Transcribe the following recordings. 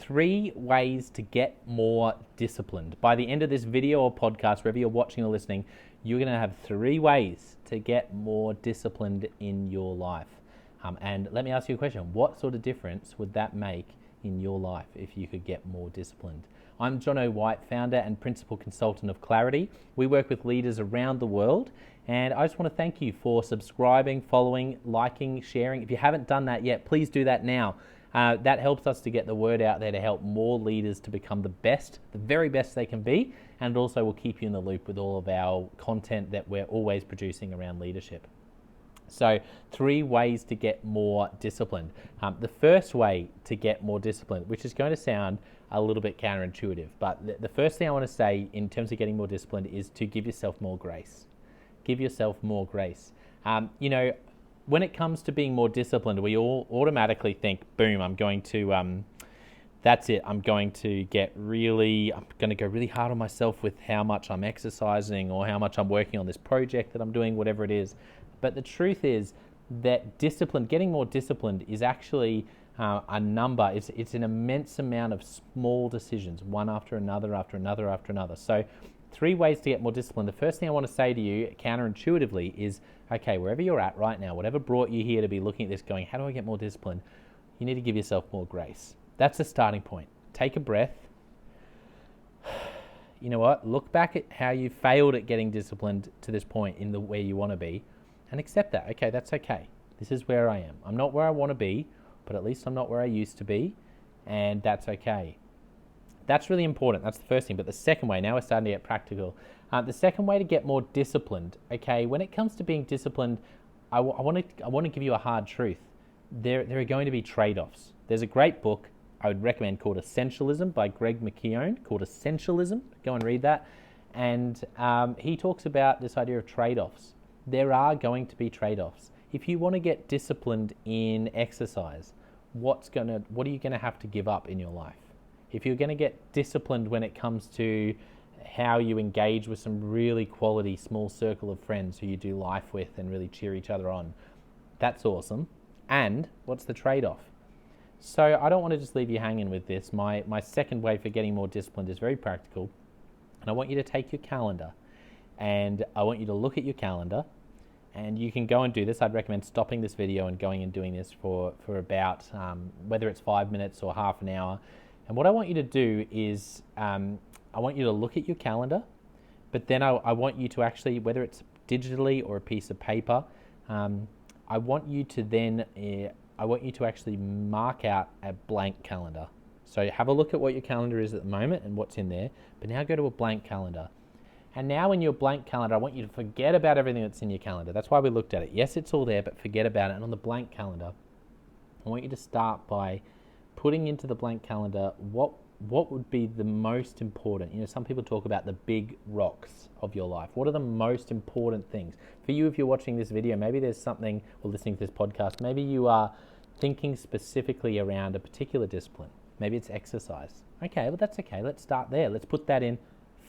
3 ways to get more disciplined. By the end of this video or podcast, wherever you're watching or listening, you're going to have 3 ways to get more disciplined in your life. And let me ask you a question. What sort of difference would that make in your life if you could get more disciplined? I'm Jono White, founder and principal consultant of Clarity. We work with leaders around the world, and I just want to thank you for subscribing, following, liking, sharing. If you haven't done that yet, please do that now. That helps us to get the word out there to help more leaders to become the best, the very best they can be, and it also will keep you in the loop with all of our content that we're always producing around leadership. So 3 ways to get more disciplined. The first way to get more disciplined, which is going to sound a little bit counterintuitive, but the first thing I want to say in terms of getting more disciplined is to give yourself more grace. Give yourself more grace. When it comes to being more disciplined, we all automatically think, boom, I'm going to, that's it. I'm going to go really hard on myself with how much I'm exercising or how much I'm working on this project that I'm doing, whatever it is. But the truth is that getting more disciplined is actually a number. It's an immense amount of small decisions, one after another, after another, after another. So 3 ways to get more disciplined. The first thing I want to say to you counterintuitively is, okay, wherever you're at right now, whatever brought you here to be looking at this going, how do I get more disciplined? You need to give yourself more grace. That's the starting point. Take a breath. You know what? Look back at how you failed at getting disciplined to this point in the where you want to be and accept that. Okay, that's okay. This is where I am. I'm not where I want to be, but at least I'm not where I used to be, and that's okay. That's really important. That's the first thing. But the second way, now we're starting to get practical. The second way to get more disciplined, okay, when it comes to being disciplined, I want to give you a hard truth. There are going to be trade-offs. There's a great book I would recommend called Essentialism by Greg McKeown, called Essentialism. Go and read that. And he talks about this idea of trade-offs. There are going to be trade-offs. If you want to get disciplined in exercise, what are you going to have to give up in your life? If you're going to get disciplined when it comes to how you engage with some really quality small circle of friends who you do life with and really cheer each other on, that's awesome. And what's the trade-off? So I don't want to just leave you hanging with this. My second way for getting more disciplined is very practical. And I want you to take your calendar and I want you to look at your calendar, and you can go and do this. I'd recommend stopping this video and going and doing this for about, whether it's 5 minutes or half an hour. And what I want you to do is, I want you to look at your calendar, but then I want you to actually, whether it's digitally or a piece of paper, I want you to actually mark out a blank calendar. So have a look at what your calendar is at the moment and what's in there, but now go to a blank calendar. And now in your blank calendar, I want you to forget about everything that's in your calendar. That's why we looked at it. Yes, it's all there, but forget about it. And on the blank calendar, I want you to start by putting into the blank calendar what would be the most important. Some people talk about the big rocks of your life. What are the most important things? For you, if you're watching this video, maybe there's something, or listening to this podcast, maybe you are thinking specifically around a particular discipline. Maybe it's exercise. Okay, well that's okay. Let's start there. Let's put that in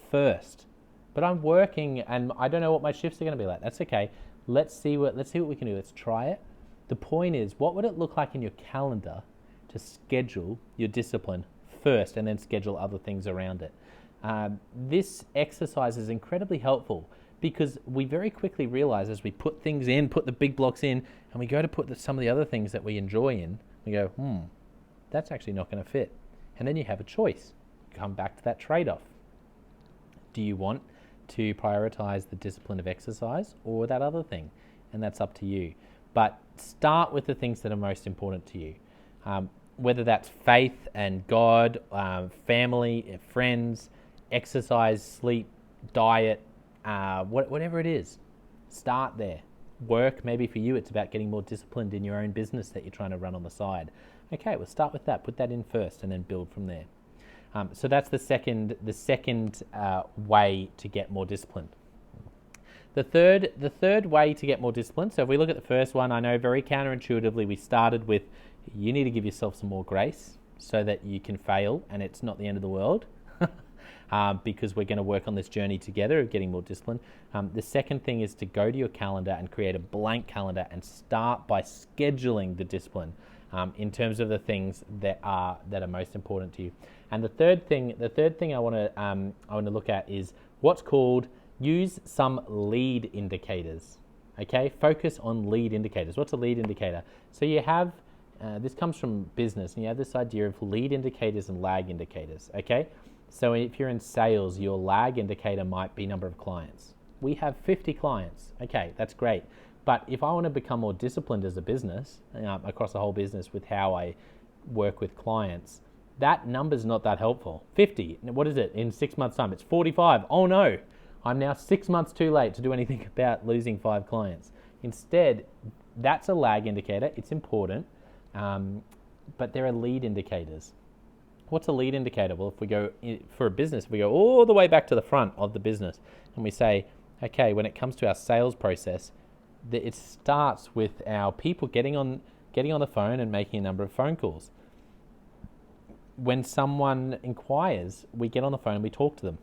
first. But I'm working and I don't know what my shifts are going to be like. That's okay. Let's see what we can do. Let's try it. The point is, what would it look like in your calendar to schedule your discipline first and then schedule other things around it? This exercise is incredibly helpful because we very quickly realize as we put things in, put the big blocks in, and we go to put some of the other things that we enjoy in, we go, that's actually not going to fit. And then you have a choice. Come back to that trade-off. Do you want to prioritize the discipline of exercise or that other thing? And that's up to you. But start with the things that are most important to you. Whether that's faith and God, family, friends, exercise, sleep, diet, whatever it is, start there. Work, maybe for you, it's about getting more disciplined in your own business that you're trying to run on the side. Okay, we'll start with that. Put that in first and then build from there. So that's the second way to get more disciplined. The third way to get more disciplined, so if we look at the first one, I know very counterintuitively we started with you need to give yourself some more grace so that you can fail and it's not the end of the world because we're going to work on this journey together of getting more disciplined. The second thing is to go to your calendar and create a blank calendar and start by scheduling the discipline. in terms of the things that are most important to you. And the third thing I want to look at is what's called use some lead indicators. Okay, focus on lead indicators. What's a lead indicator? So you have this comes from business, and you have this idea of lead indicators and lag indicators. Okay, so if you're in sales, your lag indicator might be number of clients. We have 50 clients. Okay, that's great. But if I want to become more disciplined as a business, across the whole business with how I work with clients, that number's not that helpful. 50, what is it? In 6 months' time, it's 45. Oh no, I'm now 6 months too late to do anything about losing 5 clients. Instead, that's a lag indicator. It's important, but there are lead indicators. What's a lead indicator? Well, if we go for a business, if we go all the way back to the front of the business and we say, okay, when it comes to our sales process, it starts with our people getting on the phone and making a number of phone calls. When someone inquires, we get on the phone and we talk to them.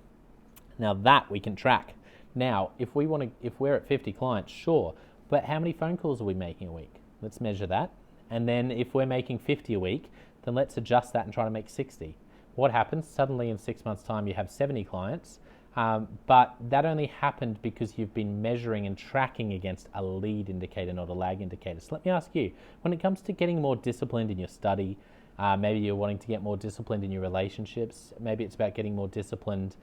Now that we can track. Now, if we're at 50 clients, sure, but how many phone calls are we making a week? Let's measure that. And then if we're making 50 a week, then let's adjust that and try to make 60. What happens? Suddenly in 6 months' time, you have 70 clients, but that only happened because you've been measuring and tracking against a lead indicator, not a lag indicator. So let me ask you, when it comes to getting more disciplined in your study, maybe you're wanting to get more disciplined in your relationships, maybe it's about getting more disciplined,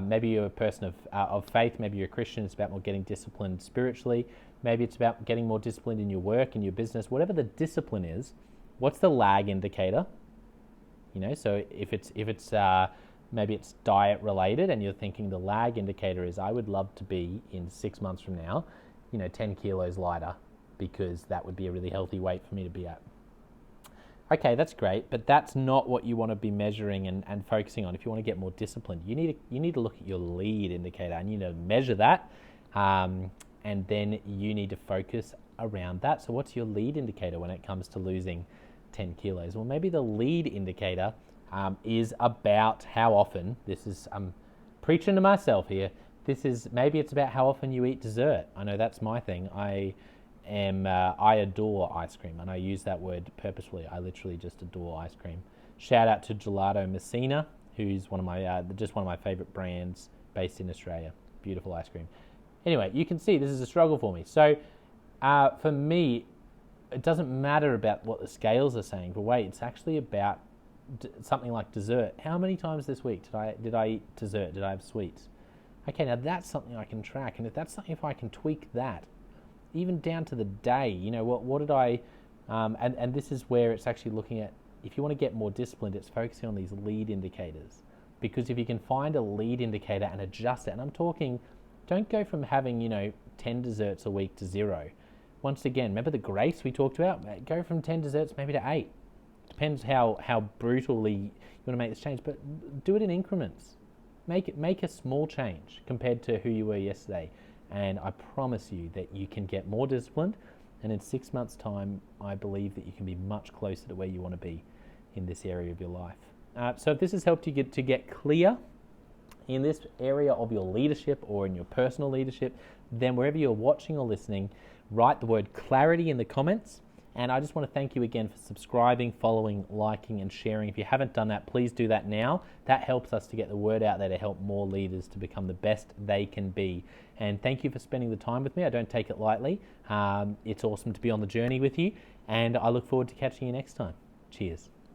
maybe you're a person of faith, maybe you're a Christian, it's about more getting disciplined spiritually, maybe it's about getting more disciplined in your work, in your business, whatever the discipline is. What's the lag indicator? So if it's maybe it's diet related and you're thinking the lag indicator is I would love to be in 6 months from now, 10 kilos lighter, because that would be a really healthy weight for me to be at. Okay, that's great, but that's not what you want to be measuring and focusing on. If you want to get more disciplined, you need to look at your lead indicator and you need to measure that, and then you need to focus around that. So what's your lead indicator when it comes to losing 10 kilos? Well, maybe the lead indicator is about how often, I'm preaching to myself here, maybe it's about how often you eat dessert. I know that's my thing. I adore ice cream, and I use that word purposefully. I literally just adore ice cream. Shout out to Gelato Messina, who's one of my favorite brands based in Australia. Beautiful ice cream. Anyway, you can see this is a struggle for me. So for me, it doesn't matter about what the scales are saying for weight. It's actually about something like dessert. How many times this week did I eat dessert? Did I have sweets? Okay, now that's something I can track, and if I can tweak that, even down to the day, what did I, and this is where it's actually looking at, if you want to get more disciplined, it's focusing on these lead indicators. Because if you can find a lead indicator and adjust it, and I'm talking, don't go from having, 10 desserts a week to 0. Once again, remember the grace we talked about? Go from 10 desserts maybe to 8. Depends how brutally you want to make this change, but do it in increments. Make a small change compared to who you were yesterday. And I promise you that you can get more disciplined, and in 6 months' time, I believe that you can be much closer to where you want to be in this area of your life. So if this has helped you get clear in this area of your leadership or in your personal leadership, then wherever you're watching or listening, write the word clarity in the comments. And I just want to thank you again for subscribing, following, liking, and sharing. If you haven't done that, please do that now. That helps us to get the word out there to help more leaders to become the best they can be. And thank you for spending the time with me. I don't take it lightly. It's awesome to be on the journey with you. And I look forward to catching you next time. Cheers.